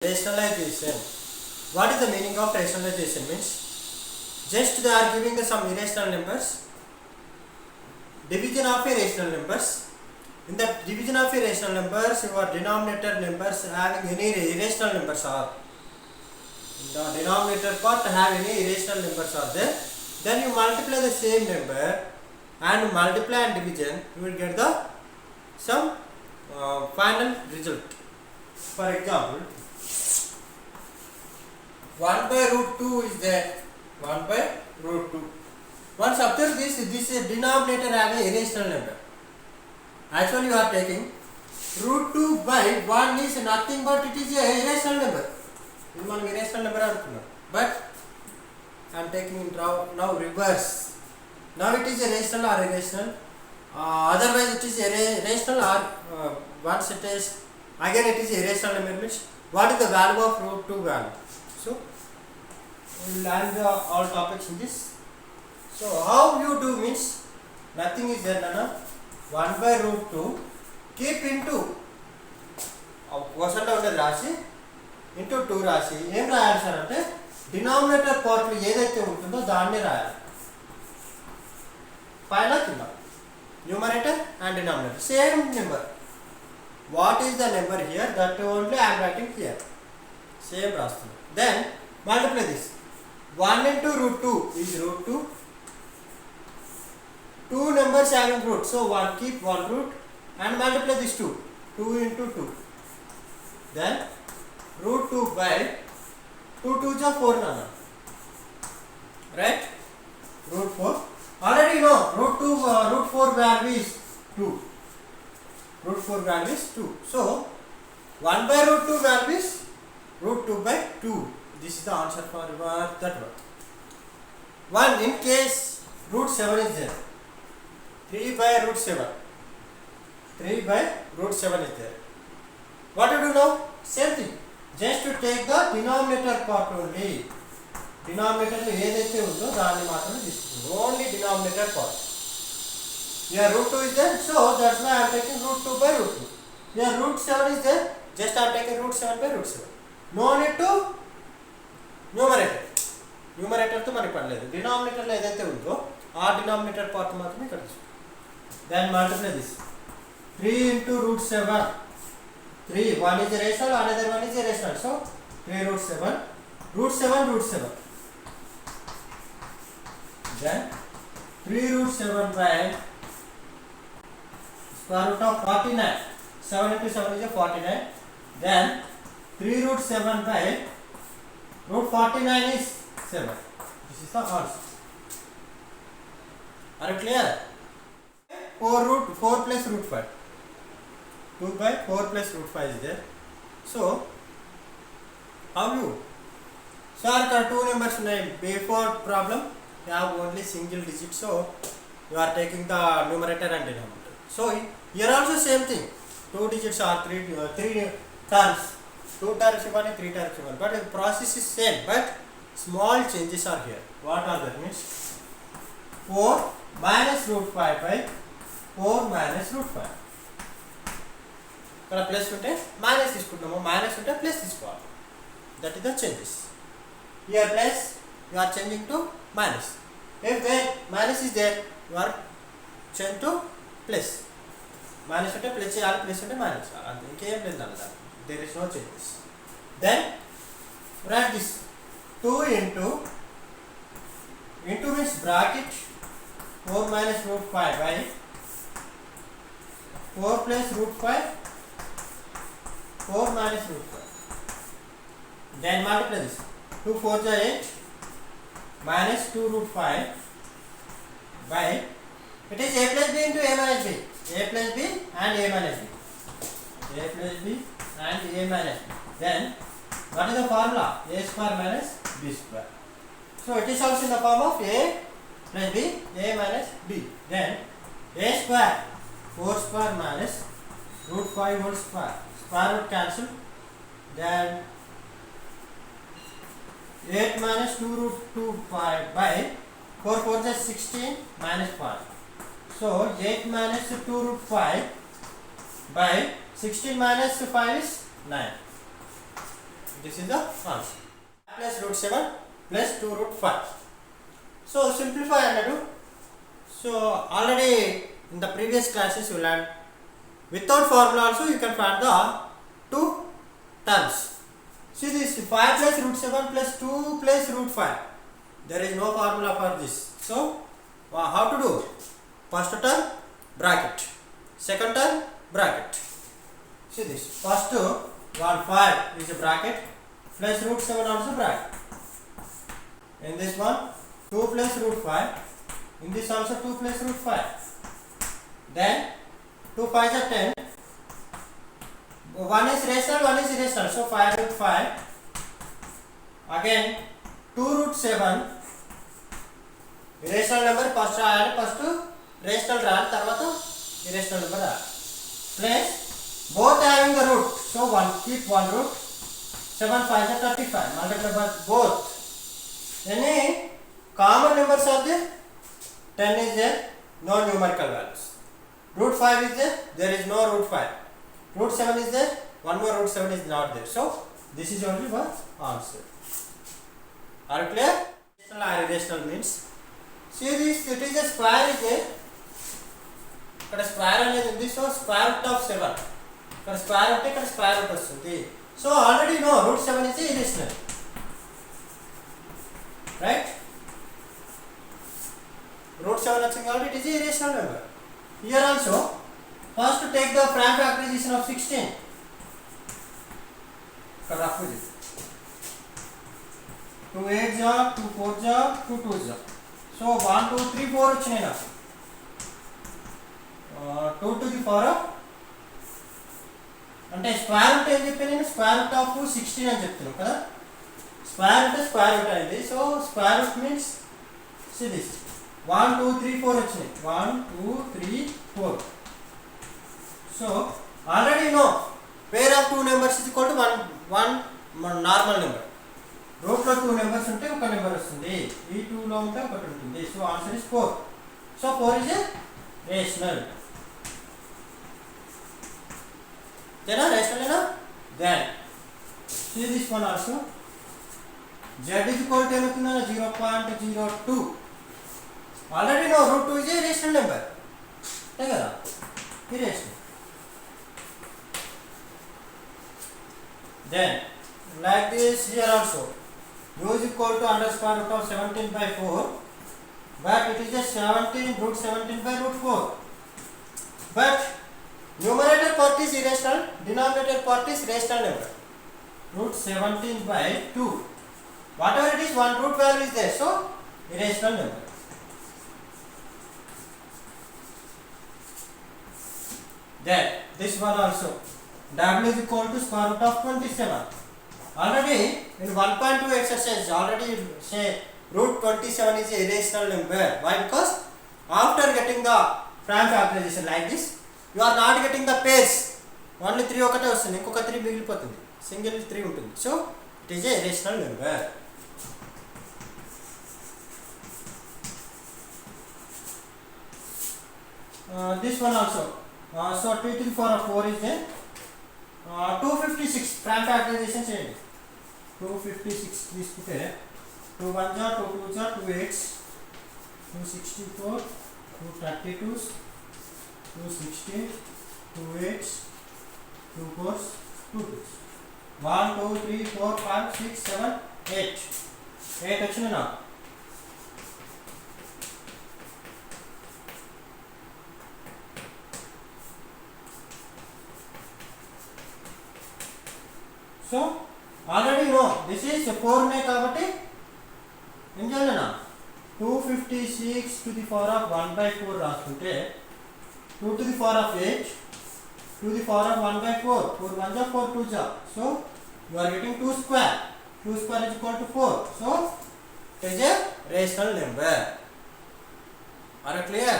Rationalization. What is the meaning of rationalization? Means just they are giving some irrational numbers, division of irrational numbers. In the division of irrational numbers, your denominator numbers having any irrational numbers are in the denominator part have any irrational numbers are there. Then you multiply the same number and multiply and division, you will get the some final result. For example, 1 by root 2 is there. 1 by root 2. Once after this is denominator have a irrational number. Actually you are taking root 2 by 1 is nothing but it is a irrational number. This one irrational number, but I am taking now reverse. Now it is a rational or irrational. Otherwise it is a rational or once it is again it is irrational number. Means what is the value of root 2 value? So we will learn all topics in this. So how you do means nothing is there, nana. 1 by root 2 keep into క్వశ్చన్లో ఉండేది రాసి into 2 రాసి ఏం రాయాలి sir అంటే denominator పార్ట్లో ఏదైతే ఉంటుందో దాన్ని రాయాలి పైన కింద numerator and denominator same number. What is the number here that only I am writing here same రాస్తుంది. Then multiply this 1 into root 2 is root 2. Two numbers having root, so one keep one root and multiply this 2 into 2. Then root 2 by 2 2s are 4 nana, right? Root 4 already you know root 4 value is 2. Root 4 value is 2. So 1 by root 2 value is root 2 by 2. This is the answer for that one. 1 in case root 7 is there. 3 by root 7. 3 by root 7 is there. What to do now? Same thing. Just to take the denominator part only. Denominator lo edaithe undo danni maatrame తీసుకుంటాం. Only denominator part. Here root 2 is there, so that's why I am taking root 2 by root 2. Here root 7 is there, just I am taking root 7 by root 7. No need to numerator. న్యూమరేటర్తో మనకి పని లేదు. డినామినేటర్లో ఏదైతే ఉందో ఆ denominator part మాత్రమే ఇక్కడ తీసుకుంటాం. Then multiply this 3 into root 7. 3 one is rational, another one is irrational, so 3 root 7. Root 7. Then 3 root 7 by square root of 49. 7 into 7 is a 49. Then 3 root 7 by root 49 is 7. This is the answer. Are you clear? 4 plus root 5. 2 by 4 plus root 5 is there. So how you? Sir, there are two numbers before problem. You have only single digit, so you are taking the numerator and denominator. So here also same thing. 2 digits are 3 terms. 2 terms given and 3 terms given, but the process is same, but small changes are here. What are that? Means 4 minus root 5 by 4 minus root 5. ఇక్కడ plus ఉంటే minus తీసుకుంటాము, minus ఉంటే plus తీసుకోవాలి. That is the changes. Here plus you are changing to minus. If there minus is there you are change to plus. Minus ఉంటే plus చేయాలి, plus ఉంటే minus చేయాలి, అంతే, ఇంకేం లేదు దాని. There is no changes. Then write this 2 into means bracket 4 minus root 5 by 4 plus root 5, 4 minus root 5. Then multiply this 2 4 is 8 minus 2 root 5 by it is a plus b into a minus b. A plus b and a minus b. A plus b and a minus b. Then what is the formula? A square minus b square. So it is also in the form of a plus b, a minus b. Then a square 4 square minus root 5 whole square. Square root cancel. Then 8 minus 2 root 2 5 by 4 4 is 16 minus 5. So 8 minus 2 root 5 by 16 minus 5 is 9. This is the answer. Plus root 7 plus 2 root 5. So simplify another. So already in the previous classes you learned without formula also you can find the two terms. See this 5 plus root 7 plus 2 plus root 5. There is no formula for this. So how to do? First term bracket, second term bracket. See this first 1 5 is a bracket plus root 7 also bracket. In this one 2 plus root 5. In this also 2 plus root 5. Then 2 5 is 10. One is rational, one is irrational. So 5 root 5. Again 2 root 7. Irrational number first add, first rational add, tarvata irrational number add. Plus both having the root. So one keep one root. 7 5 is 35. Multiply by both. Any common numbers are there? 10 is there, no numerical values. Root 5 is there is no root 5. Root 7 is there, one more root 7 is not there. So this is only one answer. Are you clear? Rational or irrational means. See this, it is a square is there. But square is this so square root of 7. But square root is square root of so already know root 7 is irrational. Right? Root 7 it is a irrational number. Here also, first to take the prime factorization of 16. Correct with it. 2 8 ja, 2 4 ja, 2 2 ja. So 1 2 3 4 వచ్చినాయి నాకు. 2 to the power of అంటే square root ఏం చెప్పాను నేను square root of 16 అని చెప్తున్నాను కదా. Square root అయింది. So square root means see this 1 2 3 4 వచ్చినాయి. 1 2 3 4. So already no pair of 2 numbers is equal to 1 normal number. Root లో 2 నెంబర్స్ ఉంటే ఒక నెంబర్ వస్తుంది. ఈ 2 లో ఉంటే ఒకటి ఉంటుంది. So answer is 4. So 4 is a rational. Then rational enough. Then see this one also. Z is equal to 0.02. Already know root 2 is a rational number. Take it. Irrational. Then like this here also. U is equal to under square root of 17 by 4. But it is just 17 root 17 by root 4. But numerator part is irrational, denominator part is rational number. Root 17 by 2. Whatever it is, one root value is there, so irrational number. Then this one also. W is equal to square root of 27. Already in 1.2 exercise, already say root 27 is a irrational number. Why? Because after getting the prime factorization like this, you are not getting the pairs. Only 3 ఒకటే వస్తుంది, ఇంకొక 3 మిగిలిపోతుంది. Single 3 ఉంటుంది. So it is a rational number. This one also. So 2 to the power of 4 is there. 256 prime factorization చేయండి. 256 తీసుకుంటే 2 1 ja 2 2 ja 2 8 264 2 32 216 2 8 2 4 2 2 1 2 3 4 5 6 7 8 8 వచ్చింది నా. So already no this is 4 నే కాబట్టి ఏం చేయాలి నా 256 to the power of 1 by 4 రాసుకుంటే 2 to the power of 8 to the power of 1 by 4. 4 1 ja 4 2 ja. So you are getting 2 square. 2 square is equal to 4. So it is a rational number. Are you clear?